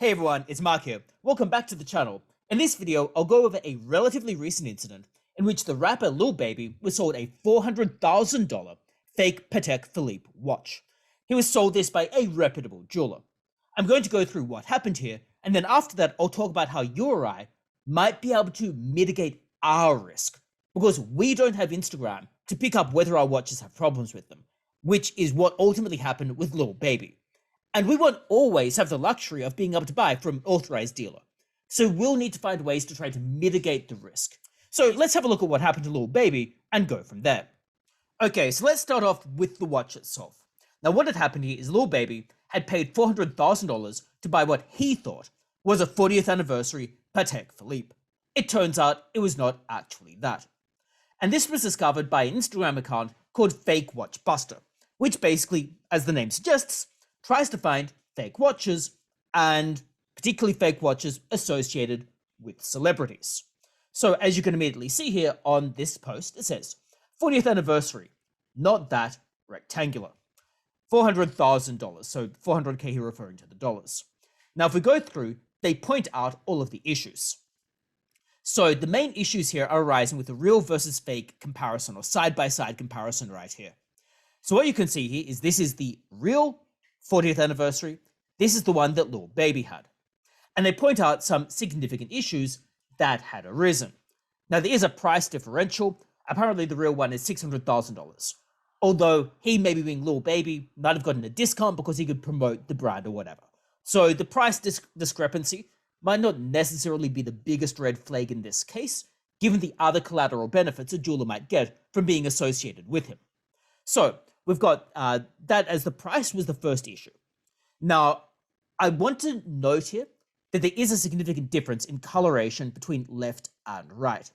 Hey everyone, it's Mark here. Welcome back to the channel. In this video, I'll go over a relatively recent incident in which the rapper Lil Baby was sold a $400,000 fake Patek Philippe watch. He was sold this by a reputable jeweler. I'm going to go through what happened here, and then after that, I'll talk about how you or I might be able to mitigate our risk, because we don't have Instagram to pick up whether our watches have problems with them, which is what ultimately happened with Lil Baby. And we won't always have the luxury of being able to buy from an authorized dealer. So we'll need to find ways to try to mitigate the risk. So let's have a look at what happened to Lil Baby and go from there. Okay, so let's start off with the watch itself. Now what had happened here is Lil Baby had paid $400,000 to buy what he thought was a 40th anniversary Patek Philippe. It turns out it was not actually that. And this was discovered by an Instagram account called Fake Watch Buster, which basically, as the name suggests, tries to find fake watches, and particularly fake watches associated with celebrities. So as you can immediately see here on this post, it says 40th anniversary, not that, rectangular. $400,000, so 400K here referring to the dollars. Now if we go through, they point out all of the issues. So the main issues here are arising with the real versus fake comparison, or side-by-side comparison right here. So what you can see here is this is the real 40th anniversary. This is the one that Lil Baby had. And they point out some significant issues that had arisen. Now there is a price differential. Apparently the real one is $600,000. Although he, maybe being Lil Baby, might have gotten a discount because he could promote the brand or whatever. So the price discrepancy might not necessarily be the biggest red flag in this case, given the other collateral benefits a jeweler might get from being associated with him. So we've got that as the price was the first issue. Now, I want to note here that there is a significant difference in coloration between left and right.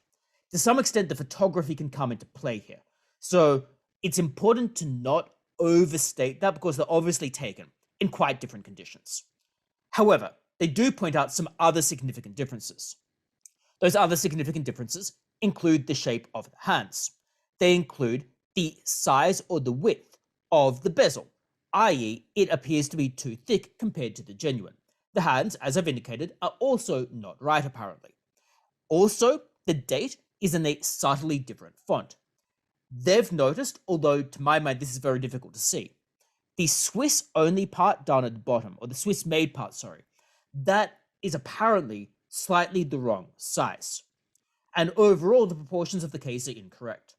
To some extent, the photography can come into play here. So it's important to not overstate that because they're obviously taken in quite different conditions. However, they do point out some other significant differences. Those other significant differences include the shape of the hands. They include the size or the width of the bezel, i.e. it appears to be too thick compared to the genuine. The hands, as I've indicated, are also not right apparently. Also, the date is in a subtly different font. They've noticed, although to my mind this is very difficult to see, the Swiss only part down at the bottom, or the Swiss made part, sorry, that is apparently slightly the wrong size. And overall, the proportions of the case are incorrect.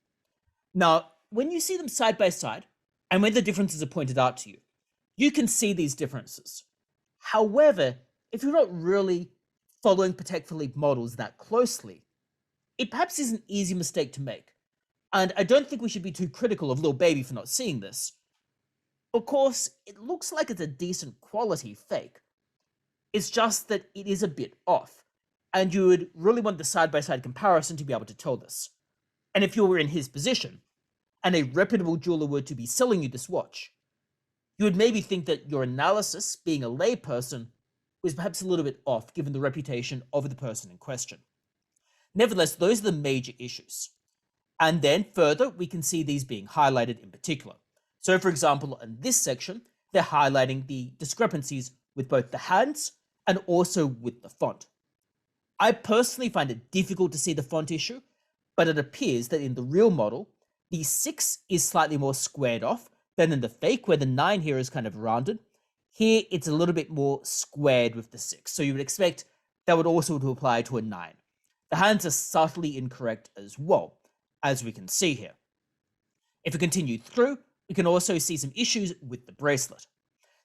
Now, when you see them side by side, and when the differences are pointed out to you, you can see these differences. However, if you're not really following Patek Philippe models that closely, it perhaps is an easy mistake to make. And I don't think we should be too critical of Lil Baby for not seeing this. Of course, it looks like it's a decent quality fake. It's just that it is a bit off, and you would really want the side-by-side comparison to be able to tell this. And if you were in his position, and a reputable jeweler were to be selling you this watch, you would maybe think that your analysis, being a layperson, was perhaps a little bit off given the reputation of the person in question. Nevertheless, those are the major issues. And then further, we can see these being highlighted in particular. So for example, in this section, they're highlighting the discrepancies with both the hands and also with the font. I personally find it difficult to see the font issue, but it appears that in the real model, the 6 is slightly more squared off than in the fake, where the 9 here is kind of rounded. Here, it's a little bit more squared with the 6, so you would expect that would also apply to a 9. The hands are subtly incorrect as well, as we can see here. If we continue through, we can also see some issues with the bracelet.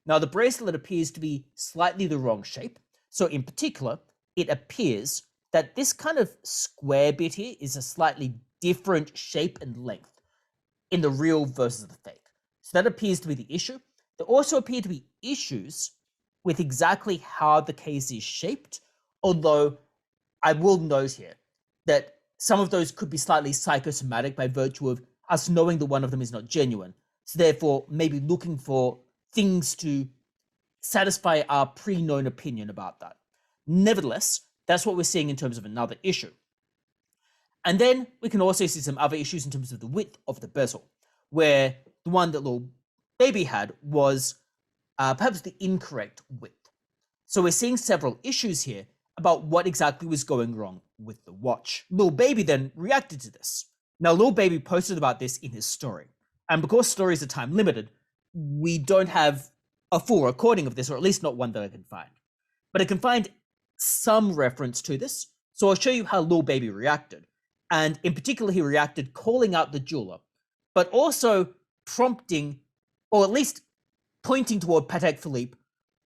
Now, the bracelet appears to be slightly the wrong shape, so in particular, it appears that this kind of square bit here is a slightly different shape and length in the real versus the fake. So that appears to be the issue. There also appear to be issues with exactly how the case is shaped, although I will note here that some of those could be slightly psychosomatic by virtue of us knowing that one of them is not genuine. So therefore, maybe looking for things to satisfy our pre-known opinion about that. Nevertheless, that's what we're seeing in terms of another issue. And then we can also see some other issues in terms of the width of the bezel, where the one that Lil Baby had was perhaps the incorrect width. So we're seeing several issues here about what exactly was going wrong with the watch. Lil Baby then reacted to this. Now, Lil Baby posted about this in his story, and because stories are time limited, we don't have a full recording of this, or at least not one that I can find. But I can find some reference to this, so I'll show you how Lil Baby reacted. And in particular, he reacted calling out the jeweler, but also prompting, or at least pointing toward Patek Philippe,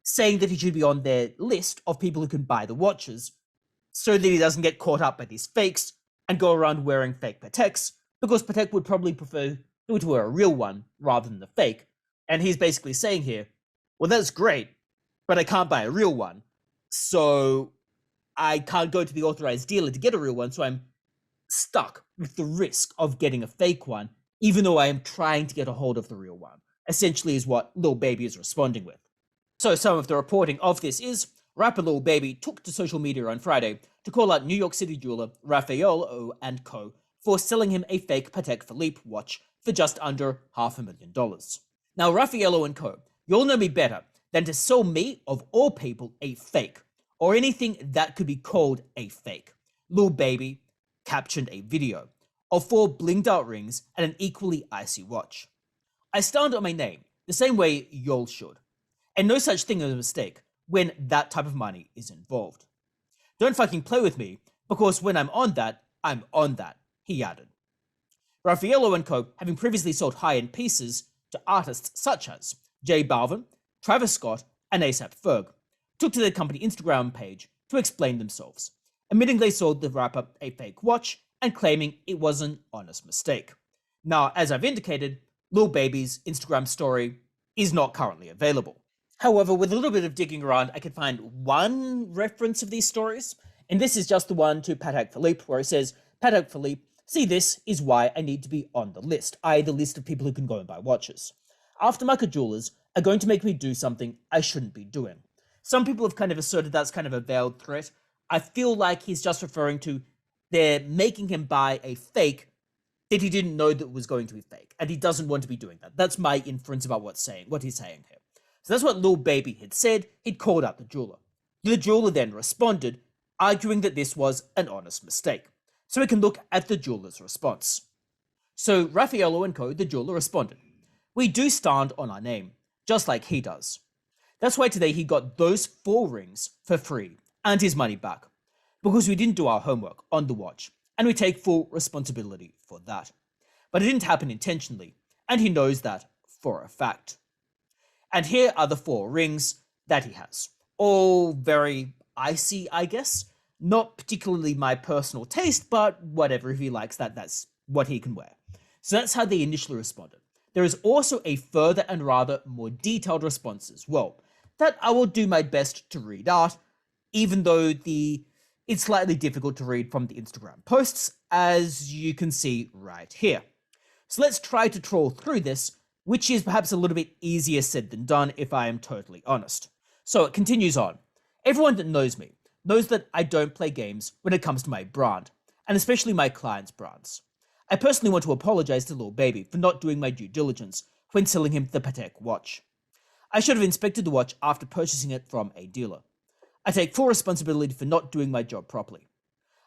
saying that he should be on their list of people who can buy the watches, so that he doesn't get caught up by these fakes and go around wearing fake Pateks, because Patek would probably prefer to wear a real one rather than the fake. And he's basically saying here, well, that's great, but I can't buy a real one, so I can't go to the authorized dealer to get a real one, so I'm stuck with the risk of getting a fake one, even though I am trying to get a hold of the real one, essentially is what Lil Baby is responding with. So some of the reporting of this is, rapper Lil Baby took to social media on Friday to call out New York City jeweler Rafaello Co for selling him a fake Patek Philippe watch for just under $500,000. Now, Rafaello Co, you'll know me better than to sell me, of all people, a fake, or anything that could be called a fake. Lil Baby captioned a video of 4 blinged out rings and an equally icy watch. I stand on my name, the same way y'all should. And no such thing as a mistake when that type of money is involved. Don't fucking play with me, because when I'm on that, he added. Rafaello Co, having previously sold high-end pieces to artists such as J Balvin, Travis Scott, and ASAP Ferg, took to their company Instagram page to explain themselves, admitting they sold the rapper a fake watch and claiming it was an honest mistake. Now, as I've indicated, Lil Baby's Instagram story is not currently available. However, with a little bit of digging around, I could find one reference of these stories, and this is just the one to Patek Philippe, where it says, Patek Philippe, see, this is why I need to be on the list, i.e. the list of people who can go and buy watches. Aftermarket jewelers are going to make me do something I shouldn't be doing. Some people have kind of asserted that's kind of a veiled threat. I feel like he's just referring to they're making him buy a fake that he didn't know that was going to be fake, and he doesn't want to be doing that. That's my inference about what he's saying here. So that's what Lil Baby had said. He'd called out the jeweler. The jeweler then responded, arguing that this was an honest mistake. So we can look at the jeweler's response. So Rafaello Co, the jeweler, responded, we do stand on our name, just like he does. That's why today he got those 4 rings for free and his money back, because we didn't do our homework on the watch, and we take full responsibility for that. But it didn't happen intentionally, and he knows that for a fact. And here are the 4 rings that he has. All very icy, I guess. Not particularly my personal taste, but whatever, if he likes that, that's what he can wear. So that's how they initially responded. There is also a further and rather more detailed response as well, that I will do my best to read out, even though it's slightly difficult to read from the Instagram posts, as you can see right here. So let's try to trawl through this, which is perhaps a little bit easier said than done, if I am totally honest. So it continues on. Everyone that knows me knows that I don't play games when it comes to my brand, and especially my clients' brands. I personally want to apologize to Lil Baby for not doing my due diligence when selling him the Patek watch. I should have inspected the watch after purchasing it from a dealer. I take full responsibility for not doing my job properly.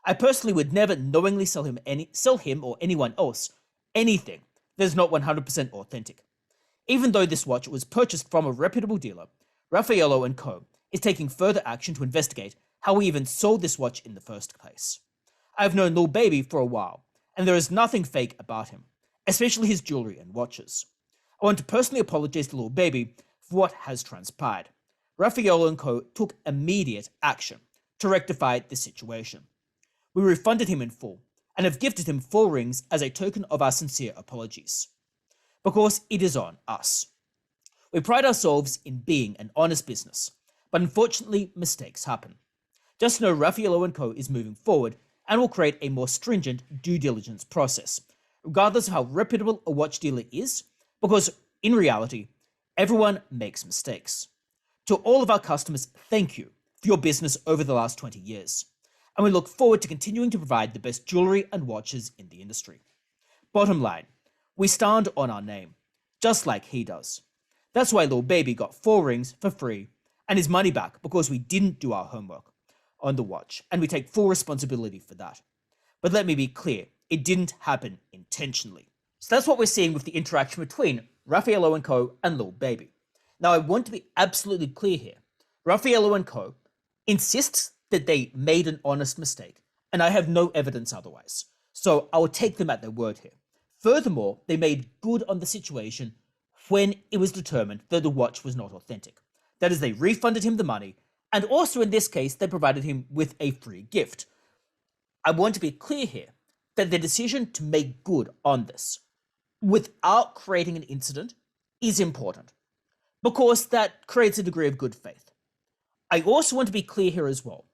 I personally would never knowingly sell him or anyone else anything that is not 100% authentic. Even though this watch was purchased from a reputable dealer, Rafaello Co is taking further action to investigate how we even sold this watch in the first place. I've known Lil Baby for a while, and there is nothing fake about him, especially his jewelry and watches. I want to personally apologize to Lil Baby for what has transpired. Rafaello Co took immediate action to rectify the situation. We refunded him in full and have gifted him 4 rings as a token of our sincere apologies. Because it is on us. We pride ourselves in being an honest business, but unfortunately mistakes happen. Just know Rafaello Co is moving forward and will create a more stringent due diligence process, regardless of how reputable a watch dealer is, because in reality, everyone makes mistakes. To all of our customers, thank you for your business over the last 20 years, and we look forward to continuing to provide the best jewelry and watches in the industry. Bottom line, we stand on our name, just like he does. That's why Lil Baby got 4 rings for free and his money back because we didn't do our homework on the watch, and we take full responsibility for that. But let me be clear, it didn't happen intentionally. So that's what we're seeing with the interaction between Rafaello Co and Lil Baby. Now I want to be absolutely clear here. Rafaello Co insists that they made an honest mistake, and I have no evidence otherwise. So I will take them at their word here. Furthermore, they made good on the situation when it was determined that the watch was not authentic. That is, they refunded him the money, and also in this case, they provided him with a free gift. I want to be clear here that the decision to make good on this without creating an incident is important, because that creates a degree of good faith. I also want to be clear here as well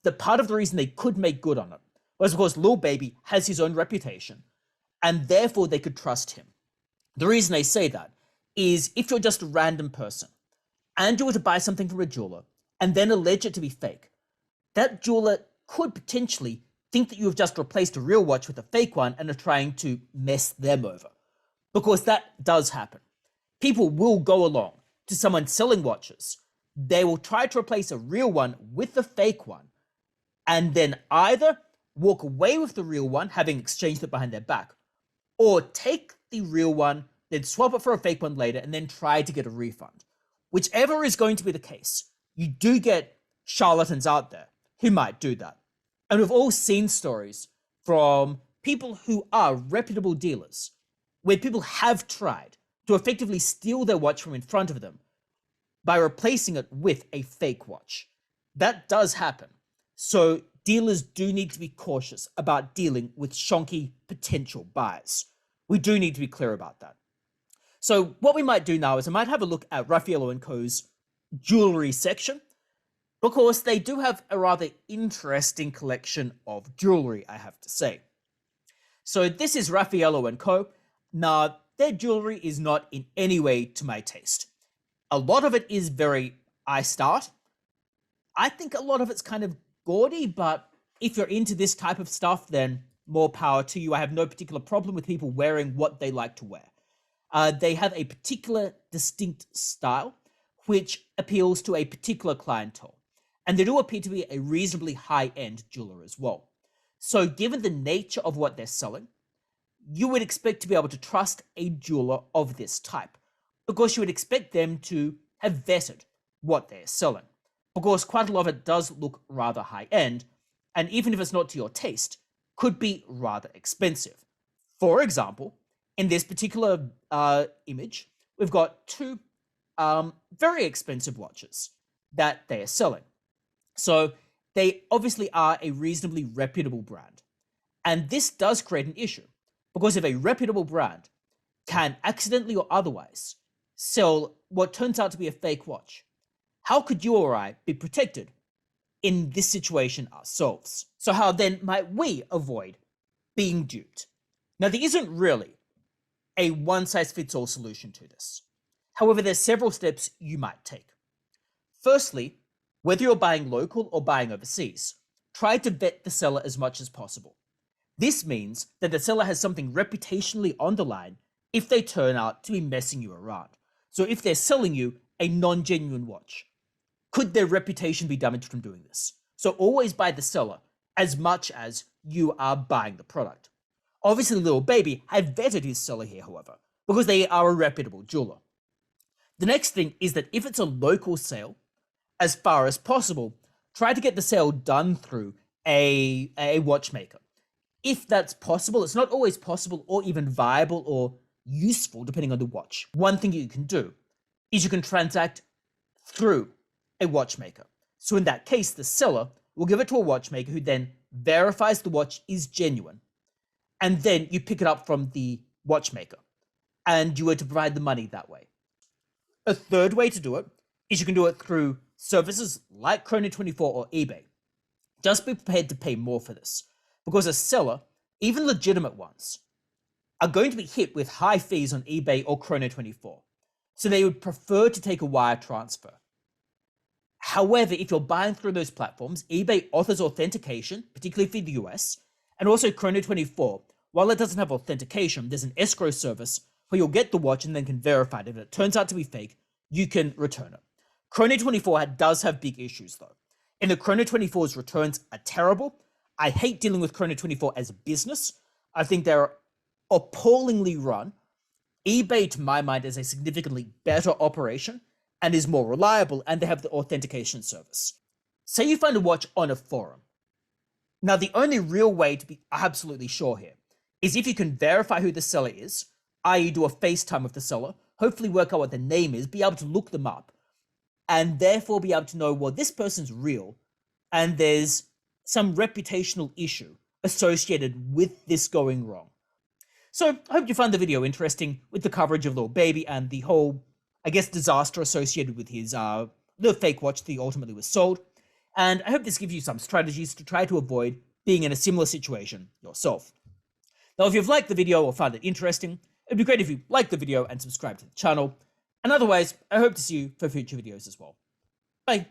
that part of the reason they could make good on it was because Lil Baby has his own reputation, and therefore they could trust him. The reason I say that is if you're just a random person and you were to buy something from a jeweler and then allege it to be fake, that jeweler could potentially think that you have just replaced a real watch with a fake one and are trying to mess them over. Because that does happen. People will go along to someone selling watches. They will try to replace a real one with a fake one, and then either walk away with the real one, having exchanged it behind their back, or take the real one, then swap it for a fake one later, and then try to get a refund. Whichever is going to be the case, you do get charlatans out there who might do that. And we've all seen stories from people who are reputable dealers, where people have tried to effectively steal their watch from in front of them by replacing it with a fake watch. That does happen. So dealers do need to be cautious about dealing with shonky potential buyers. We do need to be clear about that. So what we might do now is I might have a look at Rafaello & Co.'s jewelry section, because they do have a rather interesting collection of jewelry, I have to say. So this is Rafaello & Co. Now, their jewelry is not in any way to my taste. A lot of it is very iced out. I think a lot of it's kind of gaudy, but if you're into this type of stuff, then more power to you. I have no particular problem with people wearing what they like to wear. They have a particular distinct style, which appeals to a particular clientele. And they do appear to be a reasonably high-end jeweler as well. So given the nature of what they're selling, you would expect to be able to trust a jeweler of this type, because you would expect them to have vetted what they're selling, because quite a lot of it does look rather high-end, and even if it's not to your taste, could be rather expensive. For example, in this particular image, we've got two very expensive watches that they are selling. So they obviously are a reasonably reputable brand. And this does create an issue, because if a reputable brand can accidentally or otherwise sell what turns out to be a fake watch, how could you or I be protected in this situation ourselves? So how then might we avoid being duped? Now, there isn't really a one-size-fits-all solution to this. However, there's several steps you might take. Firstly, whether you're buying local or buying overseas, try to vet the seller as much as possible. This means that the seller has something reputationally on the line if they turn out to be messing you around. So if they're selling you a non-genuine watch, could their reputation be damaged from doing this? So always buy the seller as much as you are buying the product. Obviously, Lil Baby had vetted his seller here, however, because they are a reputable jeweler. The next thing is that if it's a local sale, as far as possible, try to get the sale done through a watchmaker. If that's possible, it's not always possible or even viable or useful depending on the watch. One thing you can do is you can transact through a watchmaker. So in that case, the seller will give it to a watchmaker who then verifies the watch is genuine. And then you pick it up from the watchmaker and you were to provide the money that way. A third way to do it is you can do it through services like Chrono24 or eBay. Just be prepared to pay more for this, because a seller, even legitimate ones, are going to be hit with high fees on eBay or Chrono24. So they would prefer to take a wire transfer. However, if you're buying through those platforms, eBay offers authentication, particularly for the US, and also Chrono24. While it doesn't have authentication, there's an escrow service where you'll get the watch and then can verify it. If it turns out to be fake, you can return it. Chrono 24 does have big issues though. In the Chrono 24's returns are terrible. I hate dealing with Chrono 24 as a business. I think they're appallingly run. eBay, to my mind, is a significantly better operation and is more reliable, and they have the authentication service. Say you find a watch on a forum. Now, the only real way to be absolutely sure here is if you can verify who the seller is, i.e. do a FaceTime with the seller, hopefully work out what the name is, be able to look them up, and therefore be able to know, well, this person's real, and there's some reputational issue associated with this going wrong. So I hope you found the video interesting with the coverage of Lil Baby and the whole, I guess, disaster associated with his the fake watch that he ultimately was sold. And I hope this gives you some strategies to try to avoid being in a similar situation yourself. Now, if you've liked the video or found it interesting, it'd be great if you liked the video and subscribe to the channel. And otherwise, I hope to see you for future videos as well. Bye.